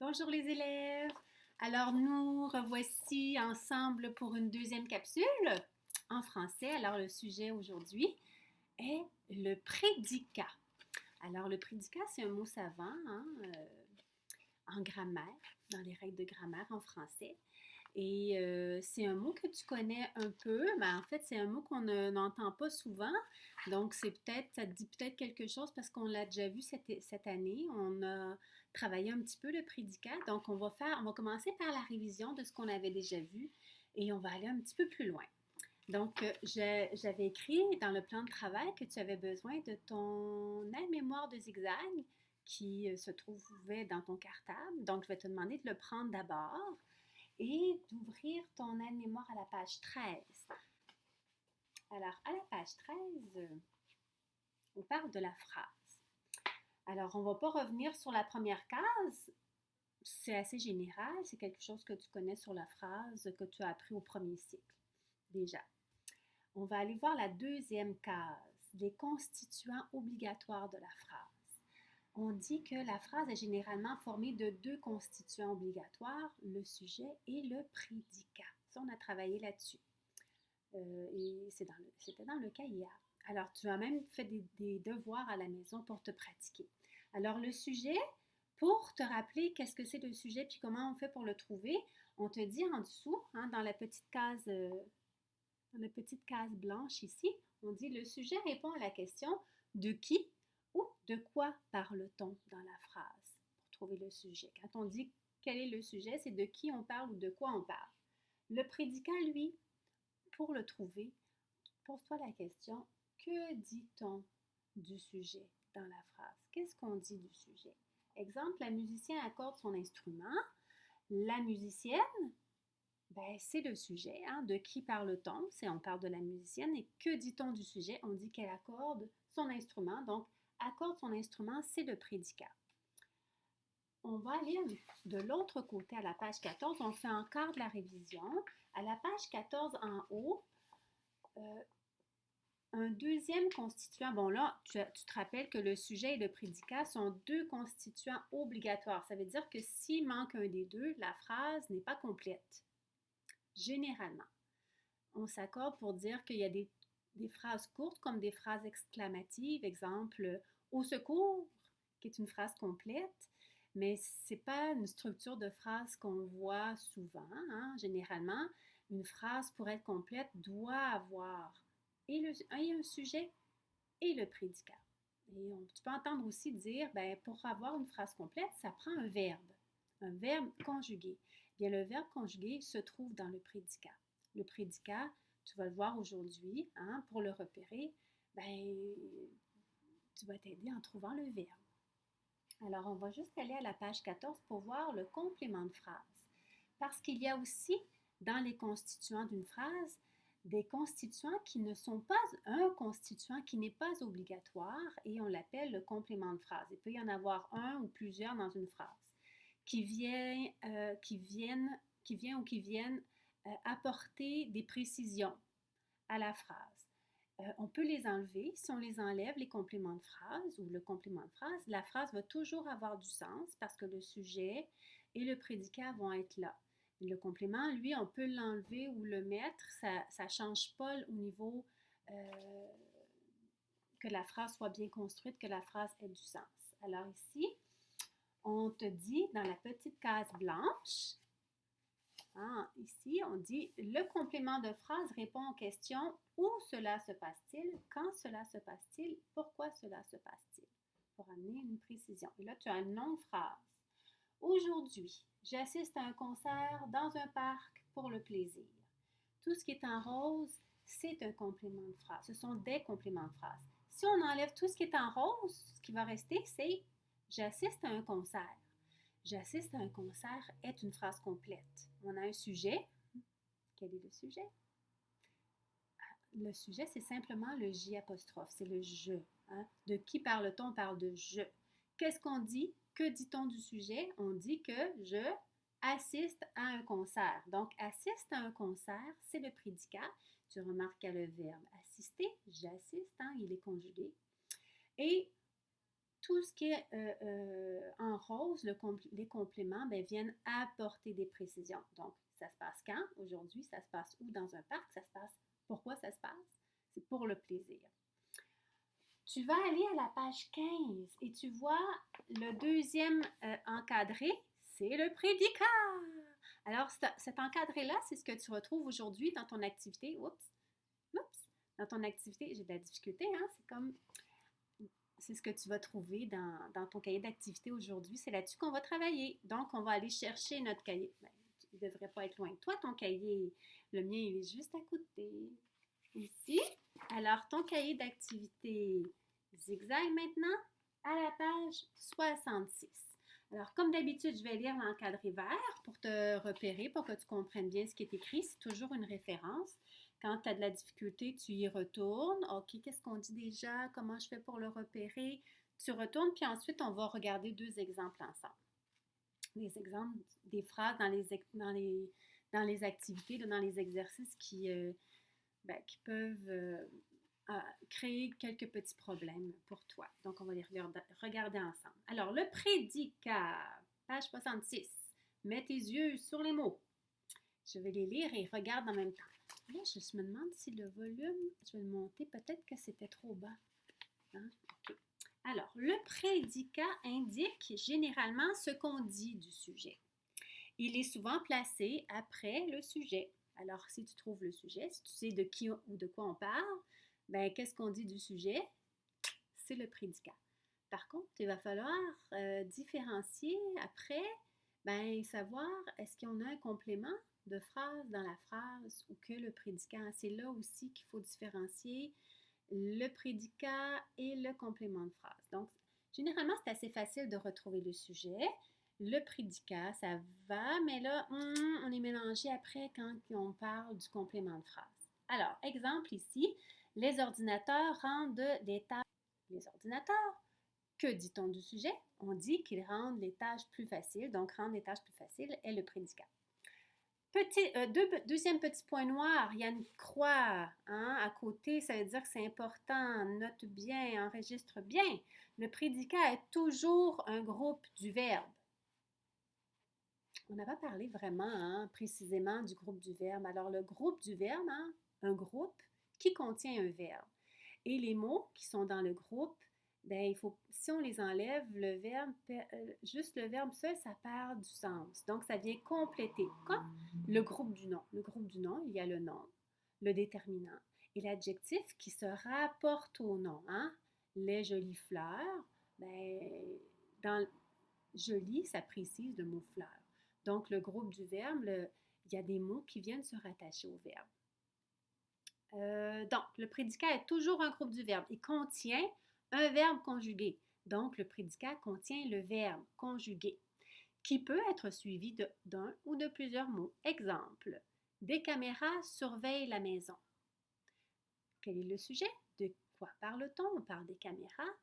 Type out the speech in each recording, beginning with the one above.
Bonjour les élèves! Alors nous revoici ensemble pour une deuxième capsule en français. Alors le sujet aujourd'hui est le prédicat. Alors le prédicat, c'est un mot savant en grammaire, dans les règles de grammaire en français. Et c'est un mot que tu connais un peu, mais en fait, c'est un mot qu'on n'entend pas souvent. Donc, ça te dit peut-être quelque chose parce qu'on l'a déjà vu cette année. On a travaillé un petit peu le prédicat. Donc, on va commencer par la révision de ce qu'on avait déjà vu et on va aller un petit peu plus loin. Donc, j'avais écrit dans le plan de travail que tu avais besoin de ton aide-mémoire de zigzag qui se trouvait dans ton cartable. Donc, je vais te demander de le prendre d'abord et d'ouvrir ton aide-mémoire à la page 13. Alors, à la page 13, on parle de la phrase. Alors, on ne va pas revenir sur la première case. C'est assez général. C'est quelque chose que tu connais sur la phrase que tu as appris au premier cycle, déjà. On va aller voir la deuxième case, les constituants obligatoires de la phrase. On dit que la phrase est généralement formée de deux constituants obligatoires, le sujet et le prédicat. Ça, on a travaillé là-dessus. Et c'était dans le cas hier. Alors, tu as même fait des devoirs à la maison pour te pratiquer. Alors, le sujet, pour te rappeler qu'est-ce que c'est le sujet puis comment on fait pour le trouver, on te dit en dessous, dans la petite case blanche ici, on dit le sujet répond à la question de qui ou de quoi parle-t-on dans la phrase pour trouver le sujet. Quand on dit quel est le sujet, c'est de qui on parle ou de quoi on parle. Le prédicat, lui, pour le trouver, pose-toi la question, que dit-on du sujet dans la phrase? Qu'est-ce qu'on dit du sujet? Exemple, la musicienne accorde son instrument. La musicienne, c'est le sujet. De qui parle-t-on? On parle de la musicienne. Et que dit-on du sujet? On dit qu'elle accorde son instrument. Donc, accorde son instrument, c'est le prédicat. On va aller de l'autre côté à la page 14. On fait encore de la révision. À la page 14 en haut, un deuxième constituant, bon là, tu te rappelles que le sujet et le prédicat sont deux constituants obligatoires. Ça veut dire que s'il manque un des deux, la phrase n'est pas complète. Généralement, on s'accorde pour dire qu'il y a des phrases courtes comme des phrases exclamatives, exemple au secours, qui est une phrase complète, mais ce n'est pas une structure de phrase qu'on voit souvent. Généralement, une phrase pour être complète doit avoir et un sujet et le prédicat. Et tu peux entendre aussi dire, pour avoir une phrase complète, ça prend un verbe conjugué. Bien, le verbe conjugué se trouve dans le prédicat. Le prédicat, tu vas le voir aujourd'hui, pour le repérer, tu vas t'aider en trouvant le verbe. Alors, on va juste aller à la page 14 pour voir le complément de phrase. Parce qu'il y a aussi, dans les constituants d'une phrase, des constituants qui ne sont pas un constituant qui n'est pas obligatoire et on l'appelle le complément de phrase. Il peut y en avoir un ou plusieurs dans une phrase qui viennent apporter des précisions à la phrase. On peut les enlever. Si on les enlève, les compléments de phrase ou le complément de phrase, la phrase va toujours avoir du sens parce que le sujet et le prédicat vont être là. Le complément, lui, on peut l'enlever ou le mettre. Ça ne change pas au niveau que la phrase soit bien construite, que la phrase ait du sens. Alors ici, on te dit dans la petite case blanche, ici, on dit le complément de phrase répond aux questions où cela se passe-t-il, quand cela se passe-t-il, pourquoi cela se passe-t-il, pour amener une précision. Et là, tu as une longue phrase. Aujourd'hui, j'assiste à un concert dans un parc pour le plaisir. Tout ce qui est en rose, c'est un complément de phrase. Ce sont des compléments de phrase. Si on enlève tout ce qui est en rose, ce qui va rester, c'est j'assiste à un concert. J'assiste à un concert est une phrase complète. On a un sujet. Quel est le sujet? Le sujet, c'est simplement le J apostrophe, c'est le je. De qui parle-t-on? On parle de je. Qu'est-ce qu'on dit? Que dit-on du sujet? On dit que je assiste à un concert. Donc, assiste à un concert, c'est le prédicat. Tu remarques qu'il y a le verbe assister, j'assiste, il est conjugué. Et tout ce qui est en rose, les compléments, ben, viennent apporter des précisions. Donc, ça se passe quand? Aujourd'hui, ça se passe où? Dans un parc? Ça se passe? Pourquoi ça se passe? C'est pour le plaisir. Tu vas aller à la page 15 et tu vois le deuxième encadré, c'est le prédicat. Alors, cet encadré-là, c'est ce que tu retrouves aujourd'hui dans ton activité. Dans ton activité, j'ai de la difficulté, hein? C'est ce que tu vas trouver dans ton cahier d'activité aujourd'hui. C'est là-dessus qu'on va travailler. Donc, on va aller chercher notre cahier. Ben, il ne devrait pas être loin de toi, ton cahier. Le mien, il est juste à côté. Ici. Alors, ton cahier d'activité zigzag maintenant à la page 66. Alors, comme d'habitude, je vais lire l'encadré vert pour te repérer, pour que tu comprennes bien ce qui est écrit. C'est toujours une référence. Quand tu as de la difficulté, tu y retournes. OK, qu'est-ce qu'on dit déjà? Comment je fais pour le repérer? Tu retournes, puis ensuite, on va regarder deux exemples ensemble. Des exemples, des phrases dans les activités, dans les exercices qui peuvent créer quelques petits problèmes pour toi. Donc, on va les regarder ensemble. Alors, le prédicat, page 66. Mets tes yeux sur les mots. Je vais les lire et regarde en même temps. Là, je me demande si le volume, je vais le monter, peut-être que c'était trop bas. Hein? Okay. Alors, le prédicat indique généralement ce qu'on dit du sujet. Il est souvent placé après le sujet. Alors, si tu trouves le sujet, si tu sais de qui ou de quoi on parle, ben, qu'est-ce qu'on dit du sujet? C'est le prédicat. Par contre, il va falloir différencier après, ben, savoir est-ce qu'on a un complément de phrase dans la phrase ou que le prédicat. C'est là aussi qu'il faut différencier le prédicat et le complément de phrase. Donc, généralement, c'est assez facile de retrouver le sujet. Le prédicat, ça va, mais là, on est mélangé après quand on parle du complément de phrase. Alors, exemple ici, les ordinateurs rendent des tâches. Les ordinateurs, que dit-on du sujet? On dit qu'ils rendent les tâches plus faciles, donc rendre les tâches plus faciles est le prédicat. Deuxième petit point noir, il y a une croix à côté, ça veut dire que c'est important, note bien, enregistre bien. Le prédicat est toujours un groupe du verbe. On n'a pas parlé vraiment précisément du groupe du verbe. Alors, le groupe du verbe, un groupe qui contient un verbe. Et les mots qui sont dans le groupe, ben, si on les enlève, juste le verbe seul, ça perd du sens. Donc, ça vient compléter, comme le groupe du nom. Le groupe du nom, il y a le nom, le déterminant et l'adjectif qui se rapporte au nom. Les jolies fleurs, ben, dans joli, ça précise le mot fleur. Donc, le groupe du verbe, il y a des mots qui viennent se rattacher au verbe. Donc, le prédicat est toujours un groupe du verbe. Il contient un verbe conjugué. Donc, le prédicat contient le verbe conjugué, qui peut être suivi d'un ou de plusieurs mots. Exemple, des caméras surveillent la maison. Quel est le sujet? De quoi parle-t-on? On parle des caméras.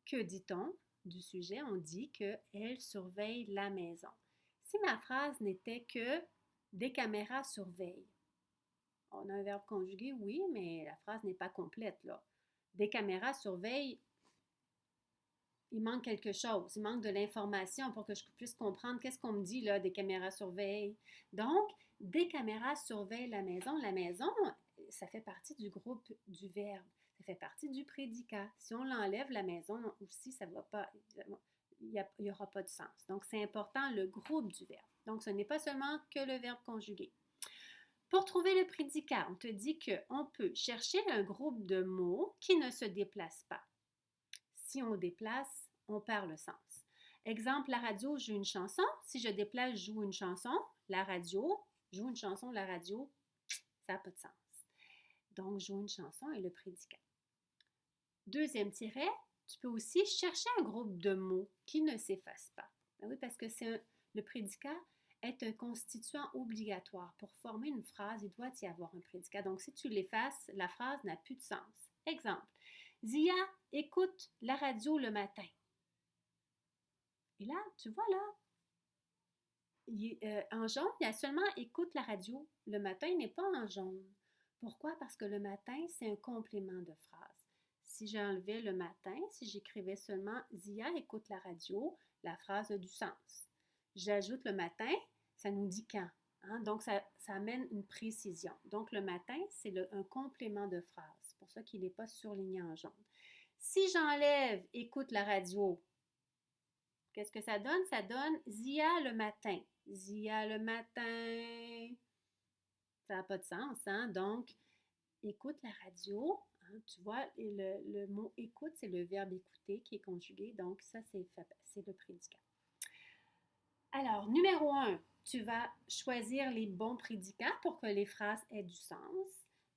Que dit-on du sujet? On dit qu'elles surveillent la maison. Si ma phrase n'était que des caméras surveillent, on a un verbe conjugué, oui, mais la phrase n'est pas complète, là. Des caméras surveillent, il manque quelque chose, il manque de l'information pour que je puisse comprendre qu'est-ce qu'on me dit, là, des caméras surveillent. Donc, des caméras surveillent la maison. La maison, ça fait partie du groupe du verbe, ça fait partie du prédicat. Si on l'enlève, la maison aussi, ça ne va pas, il n'y aura pas de sens. Donc, c'est important, le groupe du verbe. Donc, ce n'est pas seulement que le verbe conjugué. Pour trouver le prédicat, on te dit qu'on peut chercher un groupe de mots qui ne se déplacent pas. Si on déplace, on perd le sens. Exemple, la radio joue une chanson. Si je déplace, joue une chanson. La radio joue une chanson, la radio, ça n'a pas de sens. Donc, joue une chanson est le prédicat. Deuxième tiret, tu peux aussi chercher un groupe de mots qui ne s'effacent pas. Ben oui, parce que le prédicat est un constituant obligatoire. Pour former une phrase, il doit y avoir un prédicat. Donc, si tu l'effaces, la phrase n'a plus de sens. Exemple, Zia écoute la radio le matin. Et là, tu vois là, en jaune, il y a seulement écoute la radio. Le matin n'est pas en jaune. Pourquoi? Parce que le matin, c'est un complément de phrase. Si j'enlevais le matin, si j'écrivais seulement Zia écoute la radio, la phrase a du sens. J'ajoute le matin, ça nous dit quand. Hein? Donc, ça amène une précision. Donc, le matin, c'est un complément de phrase. C'est pour ça qu'il n'est pas surligné en jaune. Si j'enlève écoute la radio, qu'est-ce que ça donne? Ça donne Zia le matin. Zia le matin. Ça n'a pas de sens, hein? Donc, écoute la radio. Hein? Tu vois, le mot écoute, c'est le verbe écouter qui est conjugué. Donc, ça, c'est le prédicat. Alors, numéro 1, tu vas choisir les bons prédicats pour que les phrases aient du sens.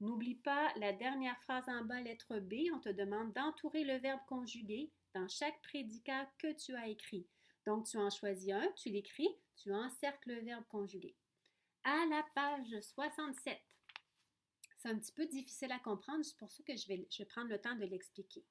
N'oublie pas la dernière phrase en bas, lettre B, on te demande d'entourer le verbe conjugué dans chaque prédicat que tu as écrit. Donc, tu en choisis un, tu l'écris, tu encercles le verbe conjugué. À la page 67, c'est un petit peu difficile à comprendre, c'est pour ça que je vais prendre le temps de l'expliquer.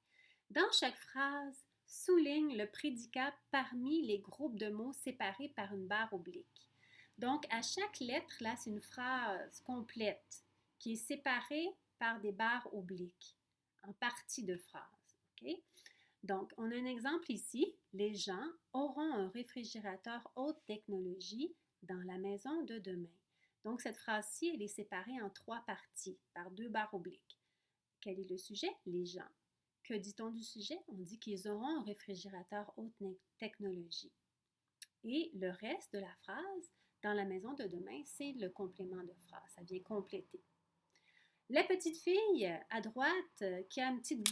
Dans chaque phrase, souligne le prédicat parmi les groupes de mots séparés par une barre oblique. Donc, à chaque lettre, là, c'est une phrase complète qui est séparée par des barres obliques en partie de phrase. Okay? Donc, on a un exemple ici. Les gens auront un réfrigérateur haute technologie dans la maison de demain. Donc, cette phrase-ci, elle est séparée en 3 parties par 2 barres obliques. Quel est le sujet? Les gens. Que dit-on du sujet? On dit qu'ils auront un réfrigérateur haute technologie. Et le reste de la phrase, dans la maison de demain, c'est le complément de phrase. Ça vient compléter. La petite fille à droite qui a une petite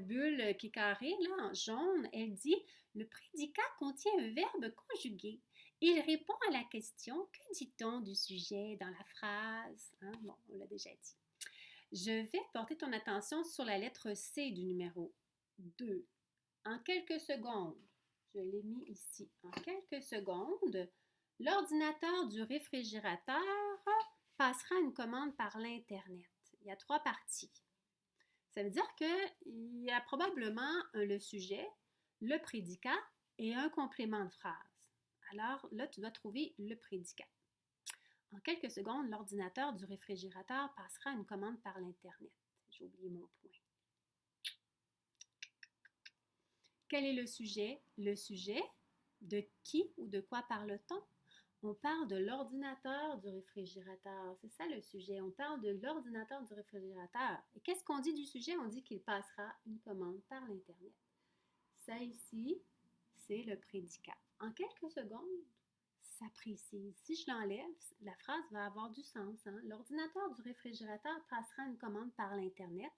bulle qui est carrée, là, en jaune, elle dit « Le prédicat contient un verbe conjugué. Il répond à la question « Que dit-on du sujet dans la phrase? » Hein? Bon, on l'a déjà dit. Je vais porter ton attention sur la lettre C du numéro 2. En quelques secondes, je l'ai mis ici, en quelques secondes, l'ordinateur du réfrigérateur passera une commande par l'Internet. Il y a 3 parties. Ça veut dire qu'il y a probablement le sujet, le prédicat et un complément de phrase. Alors là, tu dois trouver le prédicat. En quelques secondes, l'ordinateur du réfrigérateur passera une commande par l'Internet. J'ai oublié mon point. Quel est le sujet? Le sujet, de qui ou de quoi parle-t-on? On parle de l'ordinateur du réfrigérateur. C'est ça le sujet. On parle de l'ordinateur du réfrigérateur. Et qu'est-ce qu'on dit du sujet? On dit qu'il passera une commande par l'Internet. Ça ici, c'est le prédicat. En quelques secondes, ça précise. Si je l'enlève, la phrase va avoir du sens. Hein? L'ordinateur du réfrigérateur passera une commande par l'Internet.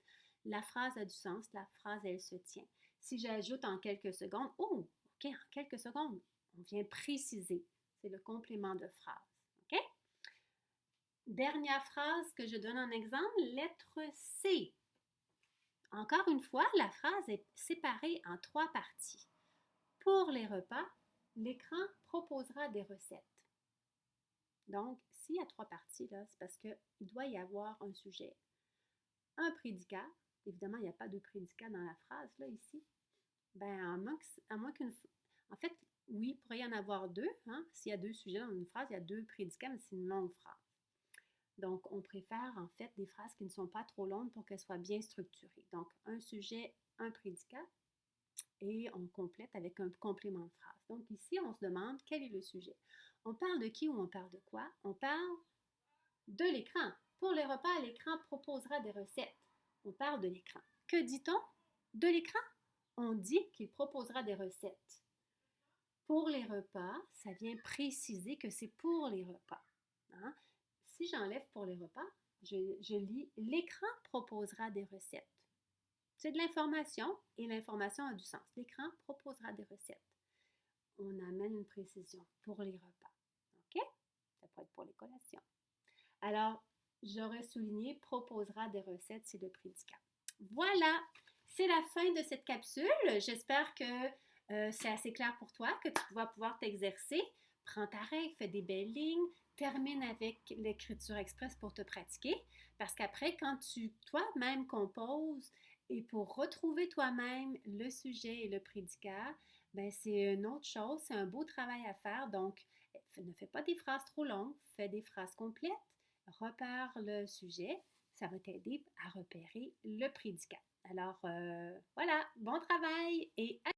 La phrase a du sens. La phrase, elle se tient. Si j'ajoute en quelques secondes, oh, OK, en quelques secondes, on vient préciser. C'est le complément de phrase. OK? Dernière phrase que je donne en exemple, lettre C. Encore une fois, la phrase est séparée en 3 parties. Pour les repas, l'écran proposera des recettes. Donc, s'il y a 3 parties, là, c'est parce qu'il doit y avoir un sujet, un prédicat. Évidemment, il n'y a pas de prédicat dans la phrase, là, ici. Ben, à moins qu'une... En fait, oui, il pourrait y en avoir 2. Hein? S'il y a 2 sujets dans une phrase, il y a 2 prédicats, mais c'est une longue phrase. Donc, on préfère en fait des phrases qui ne sont pas trop longues pour qu'elles soient bien structurées. Donc, un sujet, un prédicat, et on complète avec un complément de phrase. Donc, ici, on se demande quel est le sujet. On parle de qui ou on parle de quoi? On parle de l'écran. Pour les repas, l'écran proposera des recettes. On parle de l'écran. Que dit-on de l'écran? On dit qu'il proposera des recettes. Pour les repas, ça vient préciser que c'est pour les repas. Hein? Si j'enlève pour les repas, je lis « L'écran proposera des recettes ». C'est de l'information et l'information a du sens. L'écran proposera des recettes. On amène une précision pour les repas. OK? Ça peut être pour les collations. Alors, j'aurais souligné « proposera des recettes », c'est le prédicat. Voilà, c'est la fin de cette capsule. J'espère que c'est assez clair pour toi, que tu vas pouvoir t'exercer. Prends ta règle, fais des belles lignes, termine avec l'écriture express pour te pratiquer. Parce qu'après, quand tu toi-même composes et pour retrouver toi-même le sujet et le prédicat, ben c'est une autre chose, c'est un beau travail à faire. Donc, ne fais pas des phrases trop longues, fais des phrases complètes, repère le sujet, ça va t'aider à repérer le prédicat. Alors, voilà, bon travail et à